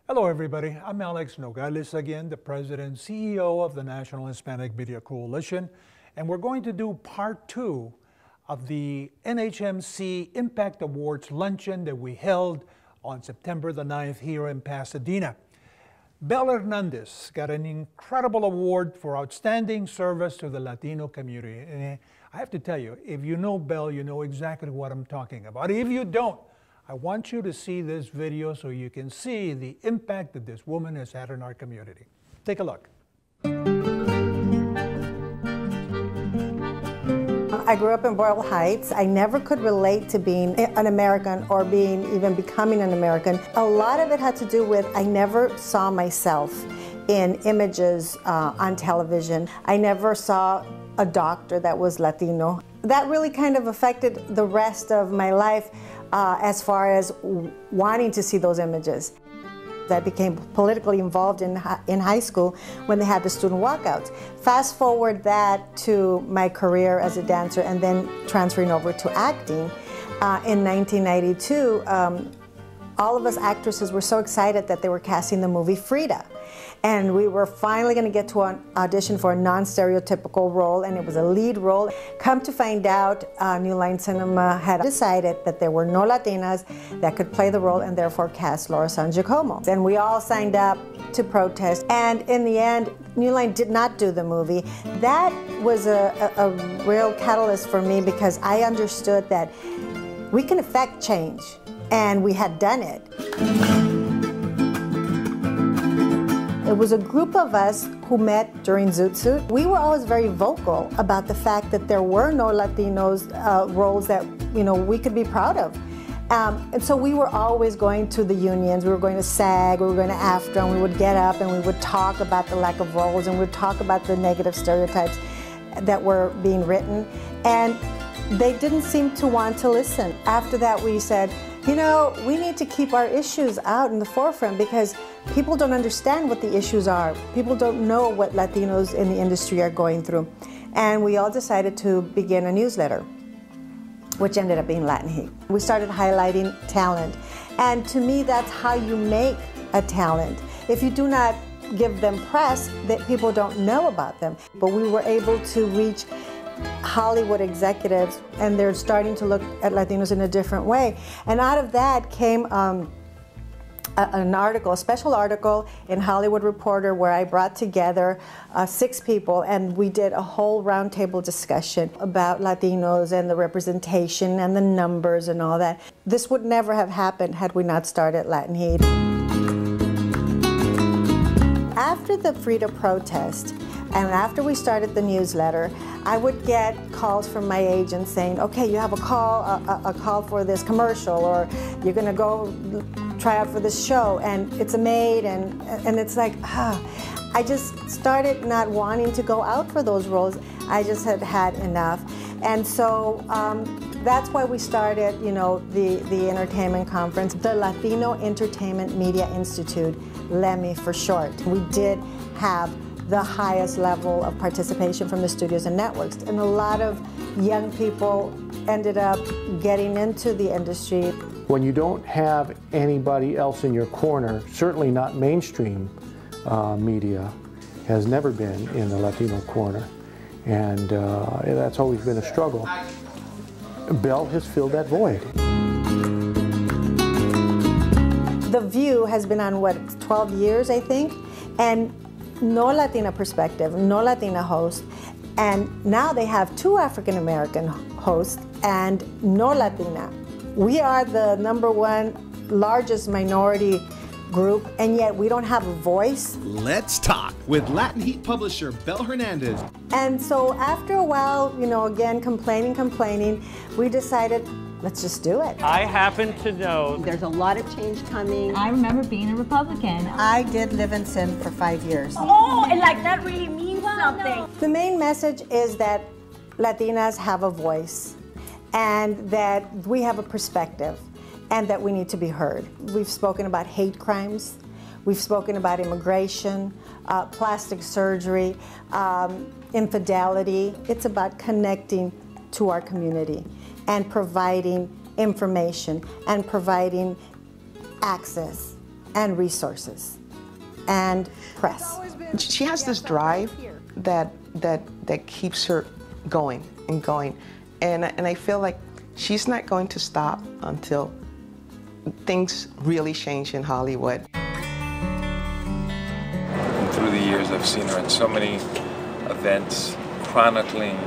Hello, everybody. I'm Alex Nogales again, the President and CEO of the National Hispanic Media Coalition, and we're going to do part 2 of the NHMC Impact Awards Luncheon that we held on September the 9th here in Pasadena. Bel Hernandez got an incredible award for outstanding service to the Latino community. And I have to tell you, if you know Bel, you know exactly what I'm talking about. If you don't, I want you to see this video so you can see the impact that this woman has had in our community. Take a look. I grew up in Boyle Heights. I never could relate to being an American or even becoming an American. A lot of it had to do with I never saw myself in images on television. I never saw a doctor that was Latino. That really kind of affected the rest of my life as far as wanting to see those images. I became politically involved in high school when they had the student walkouts. Fast forward that to my career as a dancer and then transferring over to acting. In 1992, all of us actresses were so excited that they were casting the movie Frida. And we were finally going to get to an audition for a non-stereotypical role, and it was a lead role. Come to find out, New Line Cinema had decided that there were no Latinas that could play the role and therefore cast Laura San Giacomo. And we all signed up to protest, and in the end, New Line did not do the movie. That was a real catalyst for me because I understood that we can affect change, and we had done it. It was a group of us who met during Zoot Suit. We were always very vocal about the fact that there were no Latinos roles that we could be proud of. And so we were always going to the unions. We were going to SAG, we were going to AFTRA, and we would get up and we would talk about the lack of roles and we would talk about the negative stereotypes that were being written. And they didn't seem to want to listen. After that, we said, we need to keep our issues out in the forefront because people don't understand what the issues are. People don't know what Latinos in the industry are going through. And we all decided to begin a newsletter, which ended up being Latin Heat. We started highlighting talent. And to me, that's how you make a talent. If you do not give them press, that people don't know about them. But we were able to reach Hollywood executives, and they're starting to look at Latinos in a different way. And out of that came an article, a special article in Hollywood Reporter where I brought together 6 people and we did a whole roundtable discussion about Latinos and the representation and the numbers and all that. This would never have happened had we not started Latin Heat. After the Frida protest, and after we started the newsletter, I would get calls from my agent saying, okay, you have a call for this commercial, or you're gonna go try out for this show, and it's a maid, and it's like, I just started not wanting to go out for those roles. I just had had enough. And so that's why we started, the entertainment conference, the Latino Entertainment Media Institute, LEMI for short. We did have the highest level of participation from the studios and networks. And a lot of young people ended up getting into the industry. When you don't have anybody else in your corner, certainly not mainstream media has never been in the Latino corner. And that's always been a struggle. Bel has filled that void. The View has been on, 12 years, I think? And no Latina perspective, no Latina host, and now they have 2 African American hosts and no Latina. We are the #1 largest minority group, and yet we don't have a voice. Let's talk with Latin Heat publisher Bel Hernandez. And so after a while, again, complaining, we decided, let's just do it. I happen to know there's a lot of change coming. I remember being a Republican. I did live in sin for 5 years. Oh, and that really means something. No. The main message is that Latinas have a voice and that we have a perspective and that we need to be heard. We've spoken about hate crimes. We've spoken about immigration, plastic surgery, infidelity. It's about connecting to our community and providing information and providing access and resources and press. She has this drive that keeps her going and going. And I feel like she's not going to stop until things really change in Hollywood. And through the years, I've seen her in so many events chronicling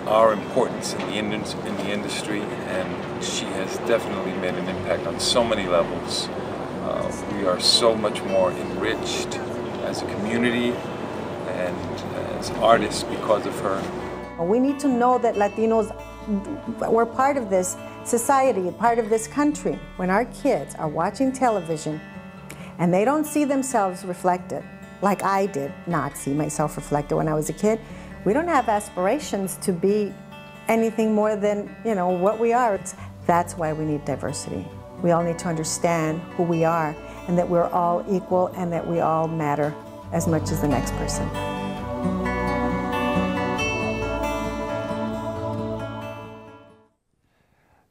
our importance in the industry, and she has definitely made an impact on so many levels. We are so much more enriched as a community and as artists because of her. We need to know that Latinos, we're part of this society, part of this country. When our kids are watching television and they don't see themselves reflected, like I did not see myself reflected when I was a kid, we don't have aspirations to be anything more than, what we are. That's why we need diversity. We all need to understand who we are and that we're all equal and that we all matter as much as the next person.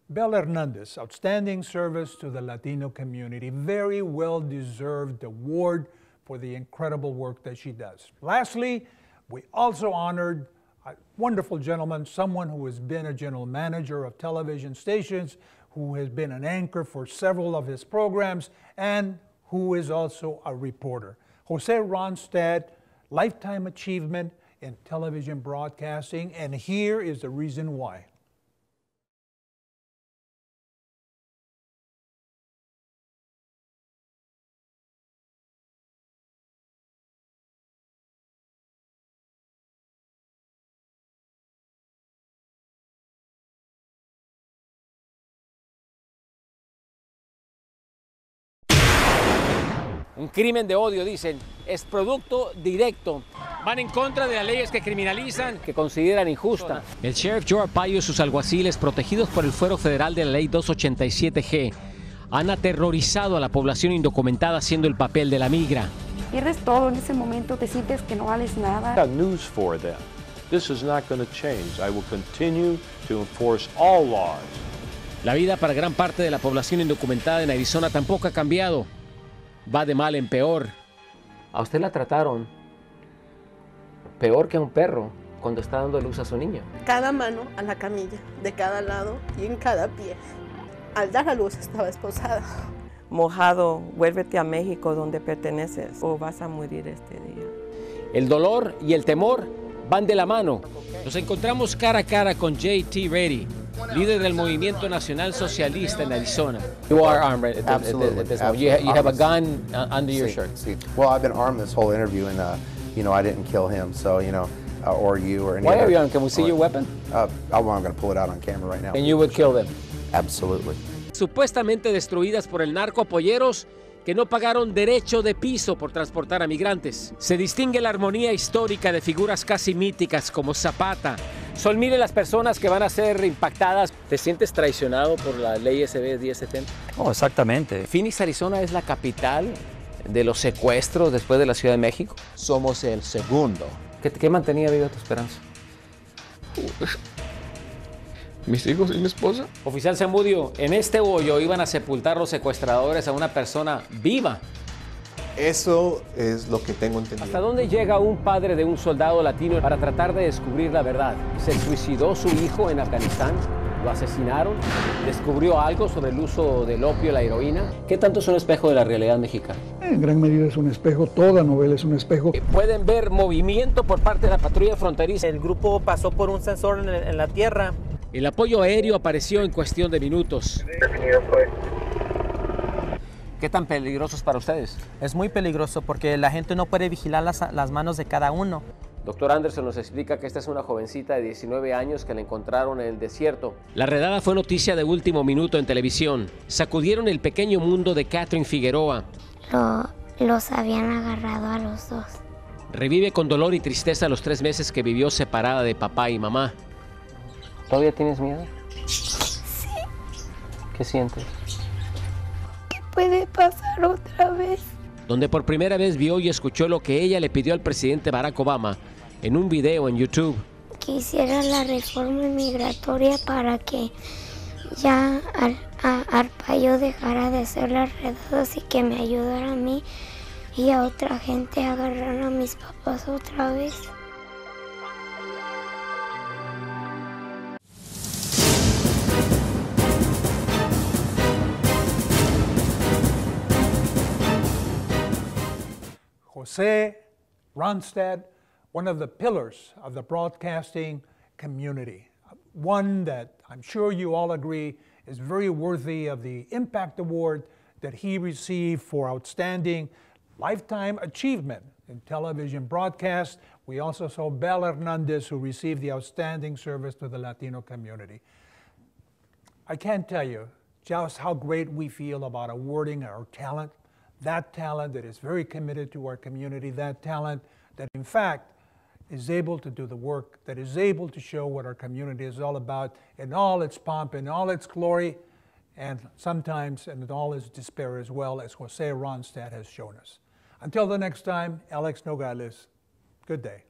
Belle Hernandez, outstanding service to the Latino community, very well-deserved award for the incredible work that she does. Lastly, we also honored a wonderful gentleman, someone who has been a general manager of television stations, who has been an anchor for several of his programs, and who is also a reporter. Jose Ronstadt, Lifetime Achievement in Television Broadcasting, and here is the reason why. Un crimen de odio, dicen, es producto directo. Van en contra de las leyes que criminalizan, que consideran injusta. El sheriff Joe Arpaio y sus alguaciles, protegidos por el fuero federal de la ley 287G, han aterrorizado a la población indocumentada haciendo el papel de la migra. Pierdes todo en ese momento, te sientes que no vales nada. I got news for them. This is not going to change. I will continue to enforce all laws. La vida para gran parte de la población indocumentada en Arizona tampoco ha cambiado. Va de mal en peor. A usted la trataron peor que a un perro cuando está dando luz a su niño. Cada mano a la camilla, de cada lado y en cada pie. Al dar a luz estaba esposada. Mojado, vuélvete a México donde perteneces o vas a morir este día. El dolor y el temor van de la mano. Nos encontramos cara a cara con J.T. Reddy, líder del Movimiento Nacional Socialista en Arizona. You are armed right at this moment. You have a gun under your shirt. Well, I've been armed this whole interview, and I didn't kill him, so or you or any. Why are you armed? Can we see your weapon? I'm going to pull it out on camera right now. And you would kill them? Absolutely. Supuestamente destruidas por el narco polleros que no pagaron derecho de piso por transportar a migrantes. Se distingue la armonía histórica de figuras casi míticas como Zapata. Son miles las personas que van a ser impactadas. ¿Te sientes traicionado por la ley SB 1070? Oh, exactamente. Phoenix, Arizona es la capital de los secuestros después de la Ciudad de México. Somos el segundo. ¿Qué mantenía viva tu esperanza? Mis hijos y mi esposa. Oficial Zamudio, en este hoyo iban a sepultar los secuestradores a una persona viva. Eso es lo que tengo entendido. ¿Hasta dónde llega un padre de un soldado latino para tratar de descubrir la verdad? ¿Se suicidó su hijo en Afganistán? ¿Lo asesinaron? ¿Descubrió algo sobre el uso del opio y la heroína? ¿Qué tanto es un espejo de la realidad mexicana? En gran medida es un espejo, toda novela es un espejo. Pueden ver movimiento por parte de la patrulla fronteriza. El grupo pasó por un sensor en la tierra. El apoyo aéreo apareció en cuestión de minutos. ¿Qué tan peligroso es para ustedes? Es muy peligroso porque la gente no puede vigilar las manos de cada uno. Doctor Anderson nos explica que esta es una jovencita de 19 años que la encontraron en el desierto. La redada fue noticia de último minuto en televisión. Sacudieron el pequeño mundo de Catherine Figueroa. Los habían agarrado a los dos. Revive con dolor y tristeza los 3 meses que vivió separada de papá y mamá. ¿Todavía tienes miedo? Sí. ¿Qué sientes? ¿Qué puede pasar otra vez? Donde por primera vez vio y escuchó lo que ella le pidió al presidente Barack Obama en un video en YouTube. Que hiciera la reforma migratoria para que ya Arpaio dejara de hacerle redados y que me ayudara a mí y a otra gente a agarrar a mis papás otra vez. Jose Ronstadt, one of the pillars of the broadcasting community, one that I'm sure you all agree is very worthy of the Impact Award that he received for outstanding lifetime achievement in television broadcast. We also saw Bel Hernandez, who received the outstanding service to the Latino community. I can't tell you just how great we feel about awarding our talent, that talent that is very committed to our community, that talent that in fact is able to do the work, that is able to show what our community is all about in all its pomp, in all its glory, and sometimes in all its despair as well, as Jose Ronstadt has shown us. Until the next time, Alex Nogales, good day.